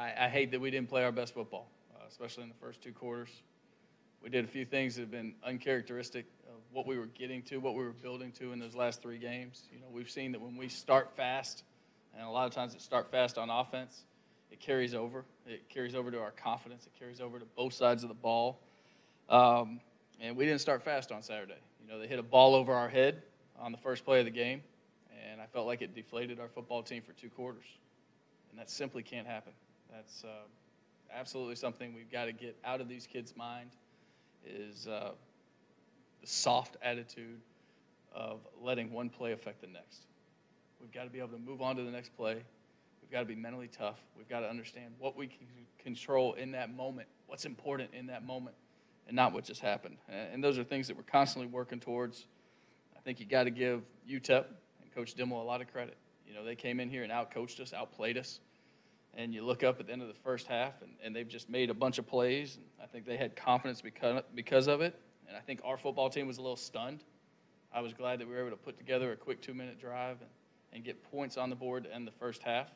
I hate that we didn't play our best football, especially in the first two quarters. We did a few things that have been uncharacteristic of what we were getting to, what we were building to in those last three games. You know, we've seen that when we start fast, and a lot of times it start fast on offense, it carries over. It carries over to our confidence. It carries over to both sides of the ball. And we didn't start fast on Saturday. You know, they hit a ball over our head on the first play of the game, and I felt like it deflated our football team for two quarters. And that simply can't happen. That's absolutely something we've got to get out of these kids' mind is the soft attitude of letting one play affect the next. We've got to be able to move on to the next play. We've got to be mentally tough. We've got to understand what we can control in that moment, what's important in that moment, and not what just happened. And those are things that we're constantly working towards. I think you got to give UTEP and Coach Dimmel a lot of credit. You know, they came in here and outcoached us, outplayed us. And you look up at the end of the first half, and they've just made a bunch of plays. And I think they had confidence because of it. And I think our football team was a little stunned. I was glad that we were able to put together a quick 2-minute drive and get points on the board to end the first half.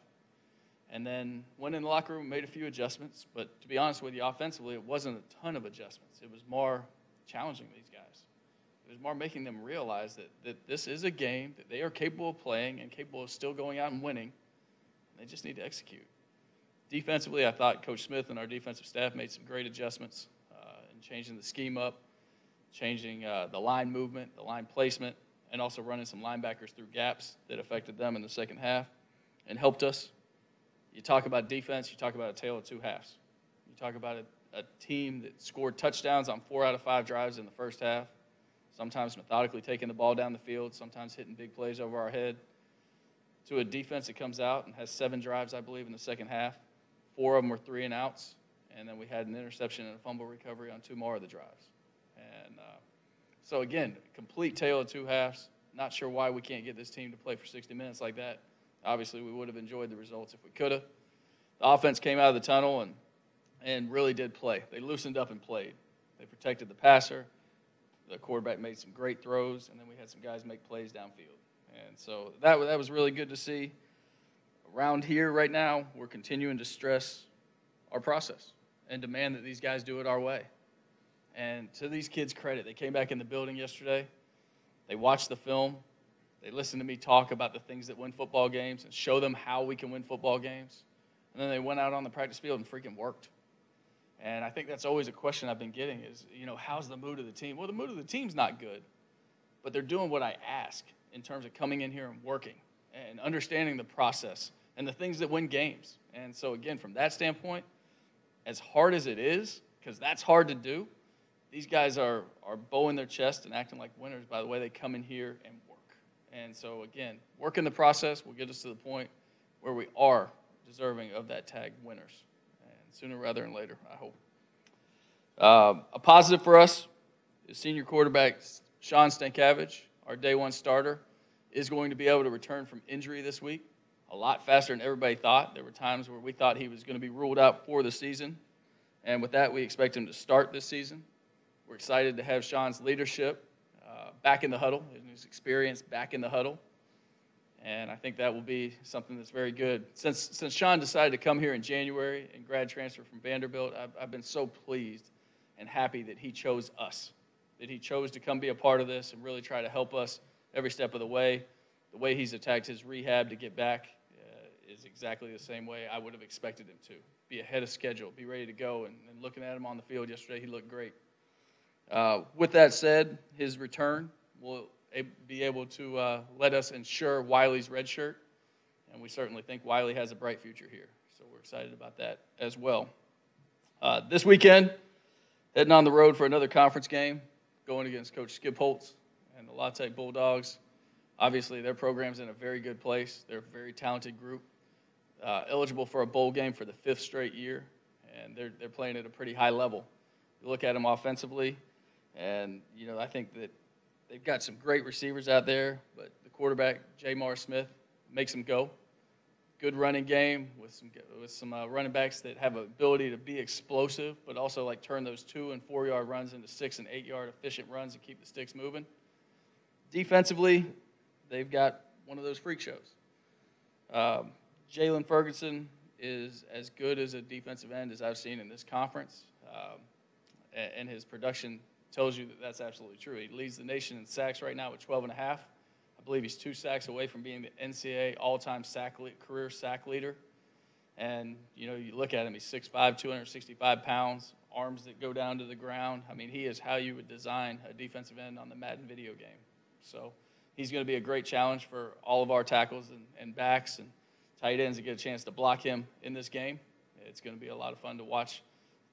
And then went in the locker room, made a few adjustments. But to be honest with you, offensively, it wasn't a ton of adjustments. It was more challenging these guys. It was more making them realize that this is a game that they are capable of playing and capable of still going out and winning. They just need to execute. Defensively, I thought Coach Smith and our defensive staff made some great adjustments in changing the scheme up, changing the line movement, the line placement, and also running some linebackers through gaps that affected them in the second half and helped us. You talk about defense, you talk about a tale of two halves. You talk about a team that scored touchdowns on 4 out of 5 drives in the first half, sometimes methodically taking the ball down the field, sometimes hitting big plays over our head, to a defense that comes out and has 7 drives, I believe, in the second half. 4 of them were 3-and-outs, and then we had an interception and a fumble recovery on 2 more of the drives. And so, again, complete tale of two halves. Not sure why we can't get this team to play for 60 minutes like that. Obviously, we would have enjoyed the results if we could have. The offense came out of the tunnel and really did play. They loosened up and played. They protected the passer. The quarterback made some great throws, and then we had some guys make plays downfield. And so that was really good to see. Around here right now, we're continuing to stress our process and demand that these guys do it our way. And to these kids' credit, they came back in the building yesterday. They watched the film. They listened to me talk about the things that win football games and show them how we can win football games. And then they went out on the practice field and freaking worked. And I think that's always a question I've been getting is, you know, how's the mood of the team? Well, the mood of the team's not good, but they're doing what I ask in terms of coming in here and working and understanding the process and the things that win games. And so, again, from that standpoint, as hard as it is, because that's hard to do, these guys are bowing their chest and acting like winners by the way they come in here and work. And so, again, working the process will get us to the point where we are deserving of that tag winners. And sooner rather than later, I hope. A positive for us is senior quarterback Sean Stankiewicz, our day one starter, is going to be able to return from injury this week a lot faster than everybody thought. There were times where we thought he was going to be ruled out for the season. And with that, we expect him to start this season. We're excited to have Sean's leadership back in the huddle, and his experience back in the huddle. And I think that will be something that's very good. Since Sean decided to come here in January and grad transfer from Vanderbilt, I've been so pleased and happy that he chose us, that he chose to come be a part of this and really try to help us every step of the way. The way he's attacked his rehab to get back is exactly the same way I would have expected him to. Be ahead of schedule, be ready to go. And looking at him on the field yesterday, he looked great. With that said, his return will be able to let us ensure Wiley's red shirt. And we certainly think Wiley has a bright future here. So we're excited about that as well. This weekend, heading on the road for another conference game, going against Coach Skip Holtz and the La Tech Bulldogs. Obviously, their program's in a very good place. They're a very talented group, eligible for a bowl game for the 5th straight year, and they're playing at a pretty high level. You look at them offensively, and, you know, I think that they've got some great receivers out there, but the quarterback, Jamar Smith, makes them go. Good running game with some running backs that have an ability to be explosive, but also like turn those 2- and 4-yard runs into 6- and 8-yard efficient runs and keep the sticks moving. Defensively, they've got one of those freak shows. Jalen Ferguson is as good as a defensive end as I've seen in this conference, and his production tells you that that's absolutely true. He leads the nation in sacks right now with 12 and a half. I believe he's 2 sacks away from being the NCAA all-time career sack leader. And, you look at him, he's 6'5", 265 pounds, arms that go down to the ground. I mean, he is how you would design a defensive end on the Madden video game. So he's going to be a great challenge for all of our tackles and backs and tight ends to get a chance to block him in this game. It's going to be a lot of fun to watch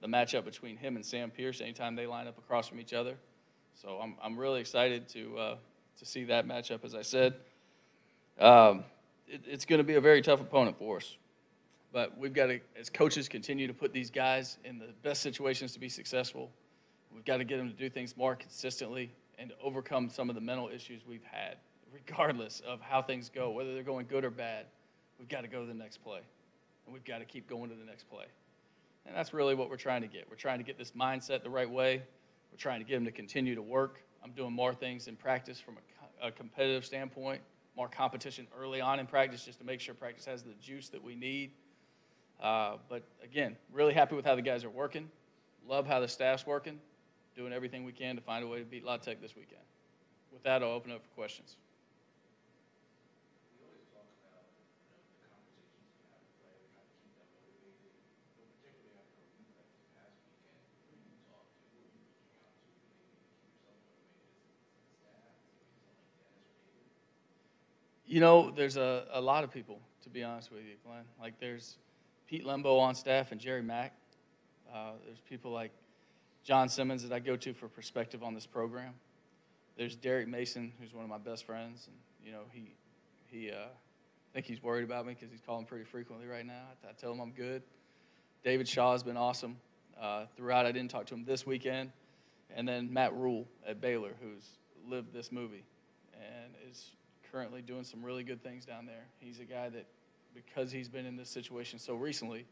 the matchup between him and Sam Pierce anytime they line up across from each other. So I'm really excited to see that matchup, as I said. It's going to be a very tough opponent for us. But we've got to, as coaches, continue to put these guys in the best situations to be successful. We've got to get them to do things more consistently and to overcome some of the mental issues we've had, regardless of how things go, whether they're going good or bad. We've got to go to the next play, and we've got to keep going to the next play. And that's really what we're trying to get. We're trying to get this mindset the right way. We're trying to get them to continue to work. I'm doing more things in practice from a competitive standpoint, more competition early on in practice just to make sure practice has the juice that we need. But, again, really happy with how the guys are working. Love how the staff's working. Doing everything we can to find a way to beat La Tech this weekend. With that, I'll open up for questions. We always talk about the conversations you have with players, trying to keep them motivated, but particularly after a week like this past weekend. Who do you talk to? Who are you reaching out to maybe to keep yourself motivated as the staff? Maybe someone like Dennis or David? There's a lot of people, to be honest with you, Glenn. Like, there's Pete Lembo on staff and Jerry Mack. There's people like John Simmons that I go to for perspective on this program. There's Derek Mason, who's one of my best friends, and I think he's worried about me because he's calling pretty frequently right now. I tell him I'm good. David Shaw has been awesome throughout. I didn't talk to him this weekend, and then Matt Rule at Baylor, who's lived this movie and is currently doing some really good things down there. He's a guy that, because he's been in this situation so recently,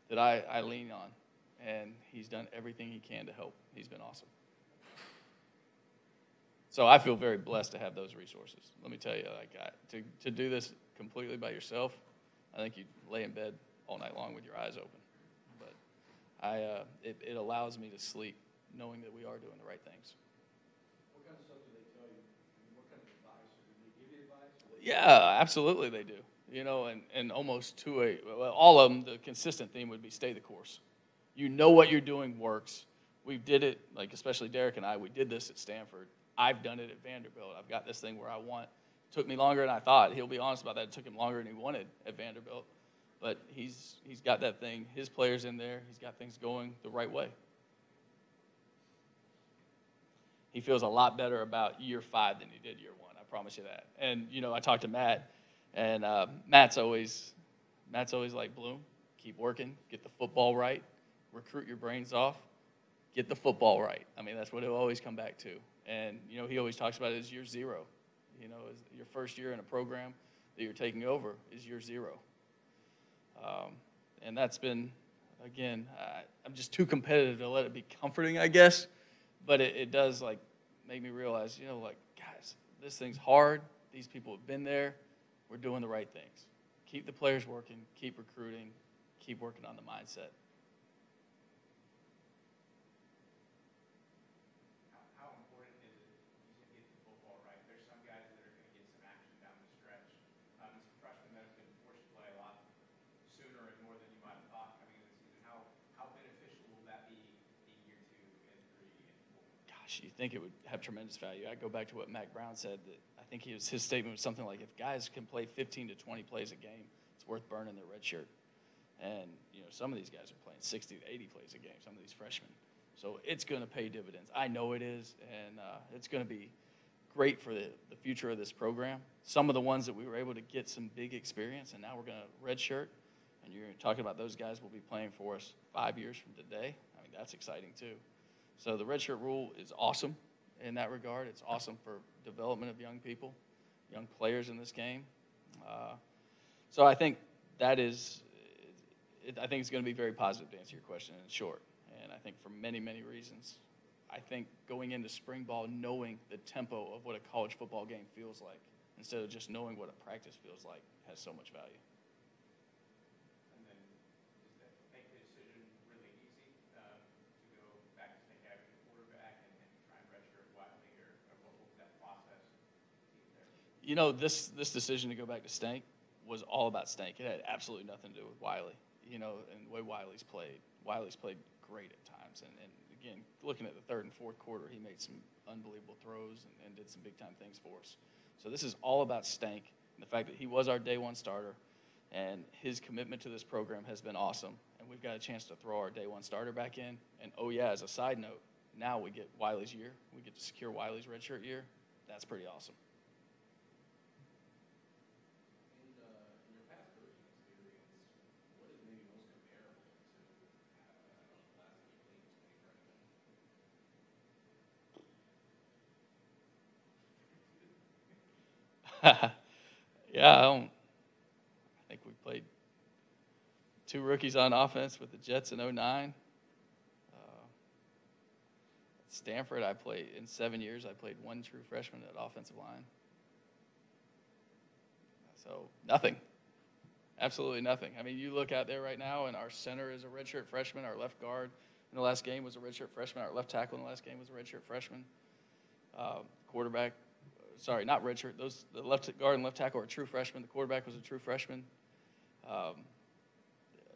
that I lean on, and he's done everything he can to help. He's been awesome. So I feel very blessed to have those resources. Let me tell you, to do this completely by yourself, I think you'd lay in bed all night long with your eyes open. But it allows me to sleep knowing that we are doing the right things. What kind of stuff do they tell you? What kind of advice? Do they give you advice? Yeah, absolutely they do. And almost all of them, the consistent theme would be stay the course. You know what you're doing works. We did it, especially Derek and I, we did this at Stanford. I've done it at Vanderbilt. I've got this thing where I want. It took me longer than I thought. He'll be honest about that. It took him longer than he wanted at Vanderbilt. But he's got that thing. His players in there. He's got things going the right way. He feels a lot better about year 5 than he did year 1. I promise you that. And, I talked to Matt. And Matt's always like, Bloom, keep working, get the football right, recruit your brains off, get the football right. I mean, that's what he'll always come back to. And, he always talks about it as year 0. As your first year in a program that you're taking over is year 0. And that's been, again, I'm just too competitive to let it be comforting, I guess. But it does, make me realize, guys, this thing's hard. These people have been there. We're doing the right things. Keep the players working, keep recruiting, keep working on the mindset. How important is it to get the football right? There's some guys that are going to get some action down the stretch. Some freshmen that have been forced to play a lot sooner and more than you might have thought coming into the season. How beneficial will that be in year 2 and 3 and 4? Gosh, you think it would have tremendous value. I go back to what Mac Brown said, that I think his statement was something like, if guys can play 15 to 20 plays a game, it's worth burning their red shirt. And, some of these guys are playing 60 to 80 plays a game, some of these freshmen. So it's going to pay dividends. I know it is, and it's going to be great for the future of this program. Some of the ones that we were able to get some big experience, and now we're going to redshirt, and you're talking about those guys will be playing for us 5 years from today. I mean, that's exciting too. So the redshirt rule is awesome in that regard. It's awesome for development of young people, young players in this game. So I think that is – I think it's going to be very positive, to answer your question in short. And I think for many, many reasons. I think going into spring ball knowing the tempo of what a college football game feels like instead of just knowing what a practice feels like has so much value. And then You know, this decision to go back to Stank was all about Stank. It had absolutely nothing to do with Wiley. You know, and the way Wiley's played. Wiley's played great at times. And again, looking at the third and fourth quarter, he made some unbelievable throws and did some big-time things for us. So this is all about Stank and the fact that he was our day one starter, and his commitment to this program has been awesome. And we've got a chance to throw our day one starter back in. And, oh, yeah, as a side note, now we get Wiley's year. We get to secure Wiley's redshirt year. That's pretty awesome. In your past coaching experience, what is maybe most comparable to the last time you played between freshmen? Yeah, I think we played 2 rookies on offense with the Jets in 2009. At Stanford, in 7 years, I played 1 true freshman at offensive line. So nothing. Absolutely nothing. I mean, you look out there right now, and our center is a redshirt freshman. Our left guard in the last game was a redshirt freshman. Our left tackle in the last game was a redshirt freshman. Quarterback, sorry, not redshirt. The left guard and left tackle are true freshmen. The quarterback was a true freshman.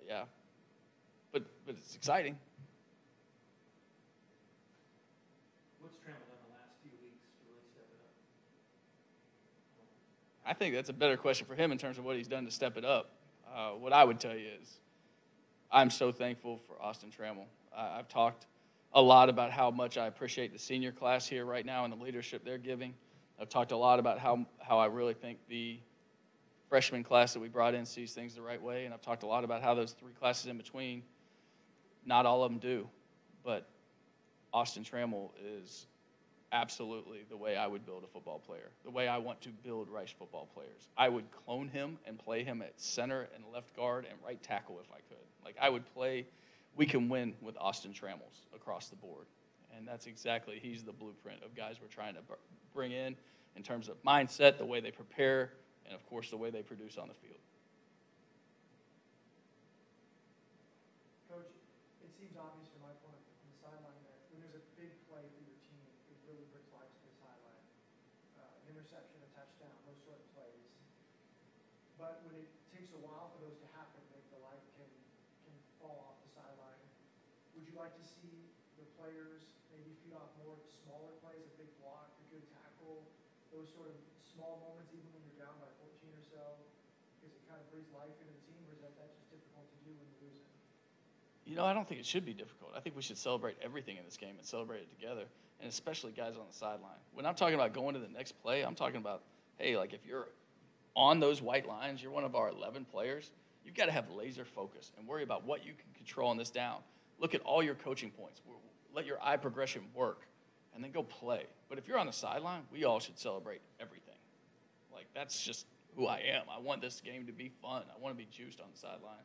Yeah, but it's exciting. What's Trammell done the last few weeks to really step it up? I think that's a better question for him in terms of what he's done to step it up. What I would tell you is I'm so thankful for Austin Trammell. I've talked a lot about how much I appreciate the senior class here right now and the leadership they're giving. I've talked a lot about how I really think the freshman class that we brought in sees things the right way, and I've talked a lot about how those 3 classes in between, not all of them do, but Austin Trammell is absolutely the way I would build a football player, the way I want to build Rice football players. I would clone him and play him at center and left guard and right tackle if I could. Like, I would play – we can win with Austin Trammells across the board, and that's exactly – he's the blueprint of guys we're trying to bring in terms of mindset, the way they prepare, and, of course, the way they produce on the field. Coach, it seems obvious from my point on the sideline that when there's a big play for your team, it really brings life to the sideline. An interception, a touchdown, those sort of plays. But when it takes a while for those to happen, maybe the life can fall off the sideline. Would you like to see the players maybe feed off more smaller plays, a big block, a good tackle, those sort of small moments even when you're down by 14 or so, because it kind of breathes life into the team, or is that just difficult to do when you're losing? You know, I don't think it should be difficult. I think we should celebrate everything in this game and celebrate it together, and especially guys on the sideline. When I'm talking about going to the next play, I'm talking about, hey, like if you're on those white lines, you're one of our 11 players, you've got to have laser focus and worry about what you can control on this down. Look at all your coaching points. Let your eye progression work, and then go play. But if you're on the sideline, we all should celebrate everything. Like, that's just who I am. I want this game to be fun. I want to be juiced on the sideline.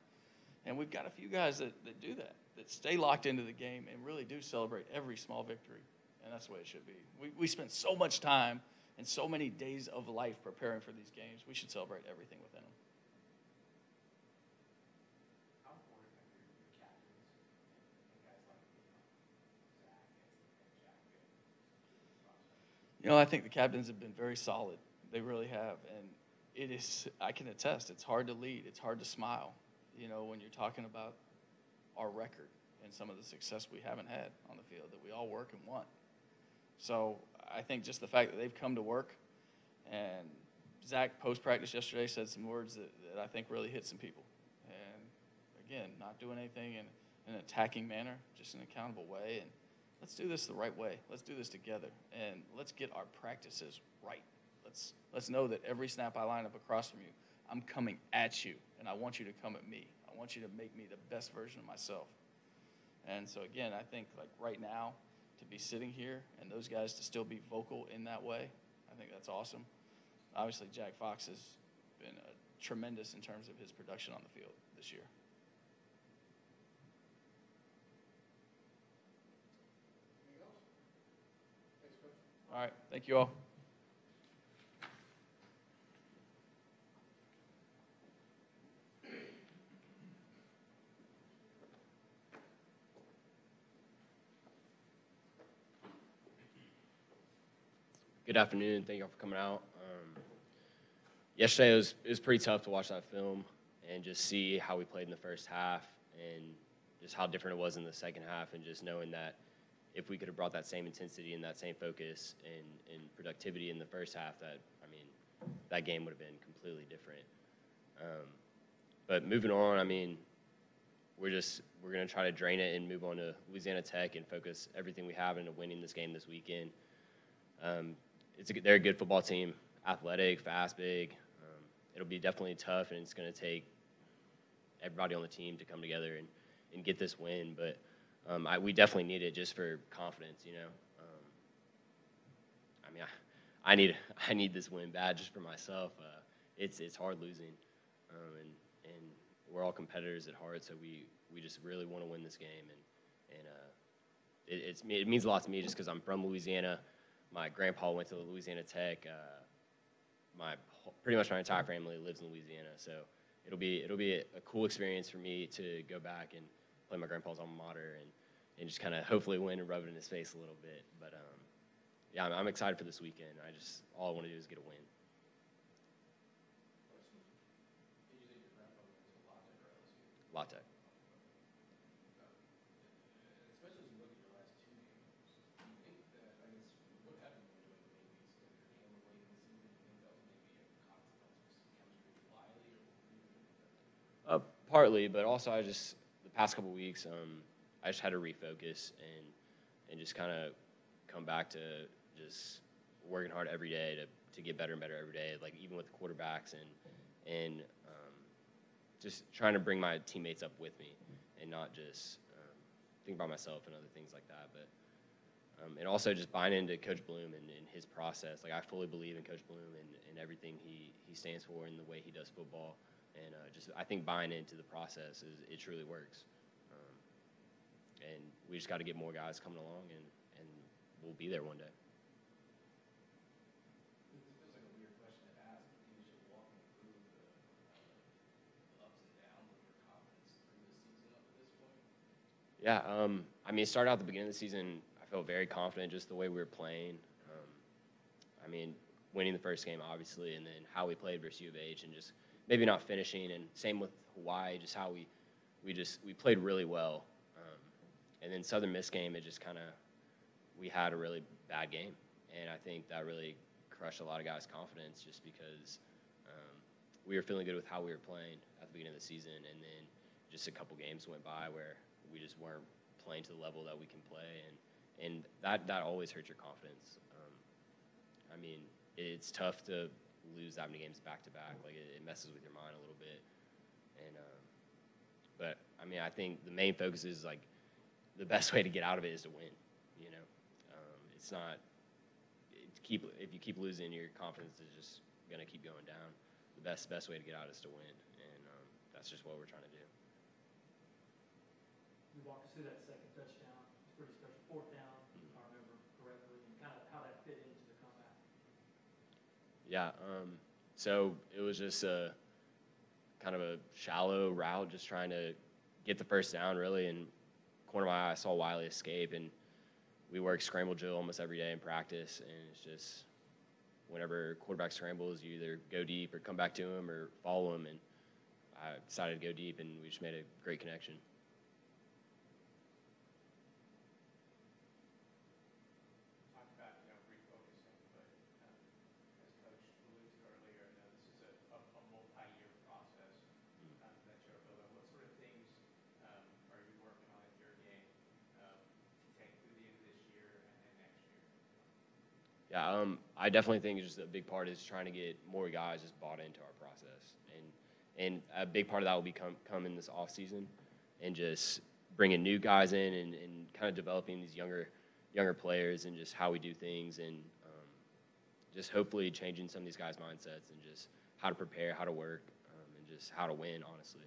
And we've got a few guys that do that stay locked into the game and really do celebrate every small victory. And that's the way it should be. We spend so much time and so many days of life preparing for these games. We should celebrate everything within them. How important have your captains and guys like Zach and Jack been in this process? You know, I think the captains have been very solid. They really have. And it is, I can attest, it's hard to lead. It's hard to smile, you know, when you're talking about our record and some of the success we haven't had on the field that we all work and want. So I think just the fact that they've come to work, and Zach post-practice yesterday said some words that I think really hit some people. And, again, not doing anything in an attacking manner, just in an accountable way. And let's do this the right way. Let's do this together. And let's get our practices right. Let's know that every snap I line up across from you, I'm coming at you, and I want you to come at me. I want you to make me the best version of myself. And so, again, I think, like, right now, to be sitting here and those guys to still be vocal in that way, I think that's awesome. Obviously, Jack Fox has been tremendous in terms of his production on the field this year. Anything else? Thanks, Coach. All right. Thank you all. Good afternoon. Thank you all for coming out. yesterday it was pretty tough to watch that film and just see how we played in the first half and just how different it was in the second half, and just knowing that if we could have brought that same intensity and that same focus and productivity in the first half, that game would have been completely different. But moving on, we're going to try to drain it and move on to Louisiana Tech and focus everything we have into winning this game this weekend. They're a good football team, athletic, fast, big. It'll be definitely tough, and it's going to take everybody on the team to come together and get this win. But we definitely need it just for confidence, you know. I need this win bad just for myself. It's hard losing, and we're all competitors at heart, so we just really want to win this game, and it means a lot to me just because I'm from Louisiana. My grandpa went to Louisiana Tech. Pretty much my entire family lives in Louisiana, so it'll be a cool experience for me to go back and play my grandpa's alma mater and just kind of hopefully win and rub it in his face a little bit. But yeah, I'm excited for this weekend. All I want to do is get a win. La Tech. Especially as you look at your last two games, do you think that, what happened when you went to Navy instead of your game late in the season? Do you think that was maybe a consequence of some chemistry with Wiley, or what do you think of that? Partly, but also the past couple weeks, I just had to refocus and just kind of come back to just working hard every day to get better and better every day, like even with the quarterbacks and just trying to bring my teammates up with me and not just think about myself and other things like that. But and also just buying into Coach Bloom and his process. Like, I fully believe in Coach Bloom and everything he stands for and the way he does football. And I think buying into the process it truly works. And we just got to get more guys coming along, and we'll be there one day. It feels like a weird question to ask, but can you just walk me through the ups and downs of your confidence through the season up to this point? Yeah, it started out at the beginning of the season, I felt very confident just the way we were playing. Winning the first game, obviously, and then how we played versus U of H, and just maybe not finishing, and same with Hawaii, just how we played really well. And then Southern Miss game, we had a really bad game, and I think that really crushed a lot of guys' confidence just because we were feeling good with how we were playing at the beginning of the season, and then just a couple games went by where we just weren't playing to the level that we can play, and that always hurts your confidence. It's tough to lose that many games back to back. Like, it messes with your mind a little bit, and but I think the main focus is like the best way to get out of it is to win. You know, it's not if you keep losing, your confidence is just gonna keep going down. The best way to get out is to win, and that's just what we're trying to do. You walk us through that second touchdown. It's pretty special. Fourth down, if I remember correctly, and kind of how that fit into the comeback. Yeah, so it was just a kind of a shallow route, just trying to get the first down, really. And corner of my eye, I saw Wiley escape, and we work scramble drill almost every day in practice. And it's just whenever quarterback scrambles, you either go deep or come back to him or follow him. And I decided to go deep, and we just made a great connection. Yeah, I definitely think just a big part is trying to get more guys just bought into our process, and a big part of that will come in this off season, and just bringing new guys in and kind of developing these younger players and just how we do things, and just hopefully changing some of these guys' mindsets and just how to prepare, how to work, and just how to win, honestly.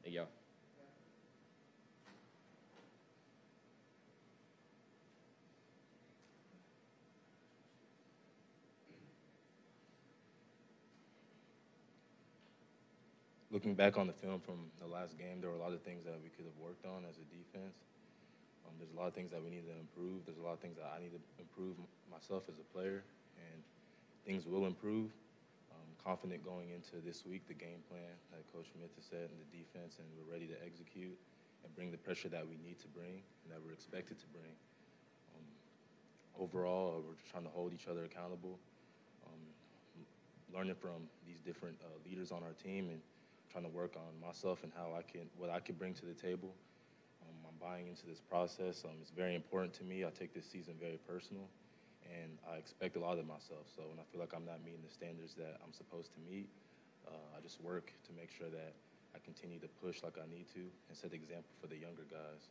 Thank y'all. Looking back on the film from the last game, there were a lot of things that we could have worked on as a defense. There's a lot of things that we need to improve. There's a lot of things that I need to improve myself as a player, and things will improve. Confident going into this week, the game plan that Coach Smith has said, and the defense, and we're ready to execute and bring the pressure that we need to bring and that we're expected to bring. Overall, we're just trying to hold each other accountable, learning from these different leaders on our team, and trying to work on myself and what I can bring to the table. I'm buying into this process. It's very important to me. I take this season very personal, and I expect a lot of myself. So when I feel like I'm not meeting the standards that I'm supposed to meet, I just work to make sure that I continue to push like I need to and set the example for the younger guys.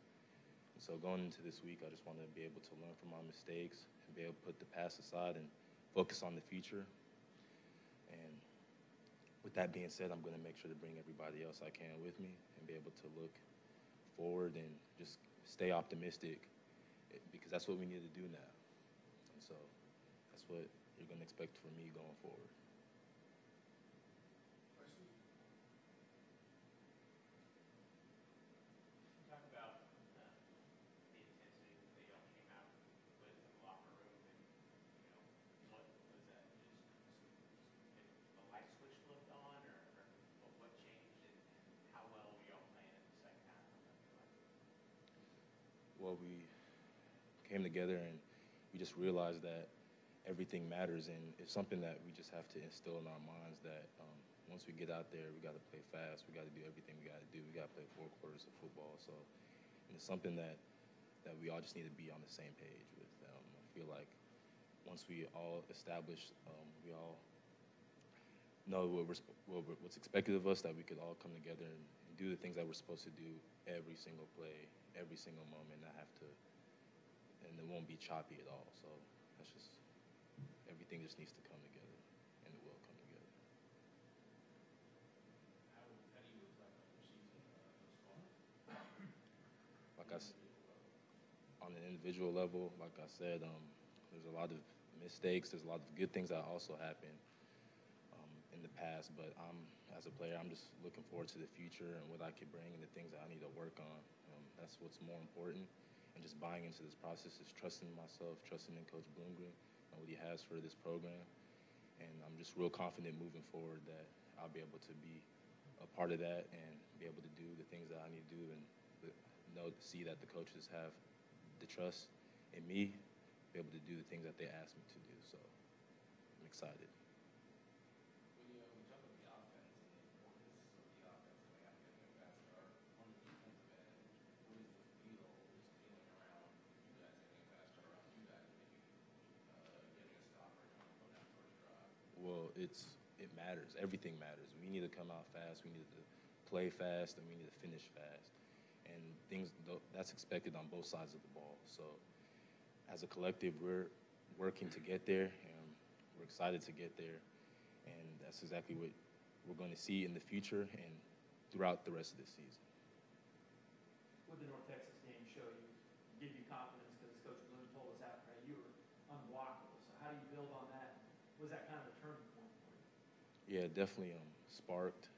And so going into this week, I just want to be able to learn from my mistakes and be able to put the past aside and focus on the future. And with that being said, I'm going to make sure to bring everybody else I can with me and be able to look forward and just stay optimistic, because that's what we need to do now. And so that's what you're going to expect from me going forward. Talk about the intensity that y'all came out with in the locker room, and what was that? Just the light switch flipped on, or what changed, and how well were y'all playing in the second half? Well, we came together and we just realized that everything matters, and it's something that we just have to instill in our minds that once we get out there, we got to play fast. We got to do everything we got to do. We got to play 4 quarters of football. So, and it's something that we all just need to be on the same page with. I feel like once we all establish, we all know what's expected of us, that we could all come together and do the things that we're supposed to do every single play, every single moment, not have to, and it won't be choppy at all. So that's just, everything just needs to come together, and it will come together. How do you reflect on your season thus far? Like on an individual level, like I said, there's a lot of mistakes. There's a lot of good things that also happen in the past. But as a player, I'm just looking forward to the future and what I can bring and the things that I need to work on. That's what's more important. And just buying into this process is trusting myself, trusting in Coach Bloomgren and what he has for this program. And I'm just real confident moving forward that I'll be able to be a part of that and be able to do the things that I need to do, and see that the coaches have the trust in me, be able to do the things that they ask me to do. So I'm excited. When you talk about the offense and the importance of the offense coming out and getting a fast start, on the defensive end, what is the feeling around you guys getting a fast start, around you guys maybe getting a stop or on that first drive? Well, it matters. Everything matters. We need to come out fast. We need to play fast, and we need to finish fast. And that's expected on both sides of the ball. So as a collective, we're working to get there, and we're excited to get there. And that's exactly what we're going to see in the future and throughout the rest of the season. What did the North Texas game show you, give you confidence? Because Coach Bloom told us after you were unblockable. So how do you build on that? Was that kind of a turning point for you? Yeah, definitely sparked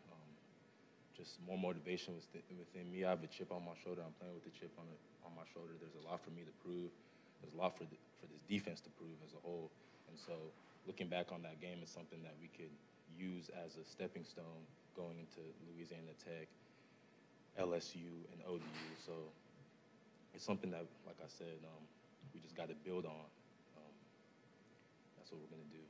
just more motivation within me. I have a chip on my shoulder. I'm playing with the chip on my shoulder. There's a lot for me to prove. There's a lot for this defense to prove as a whole. And so looking back on that game is something that we could use as a stepping stone going into Louisiana Tech, LSU, and ODU. So it's something that, like I said, we just got to build on. That's what we're going to do.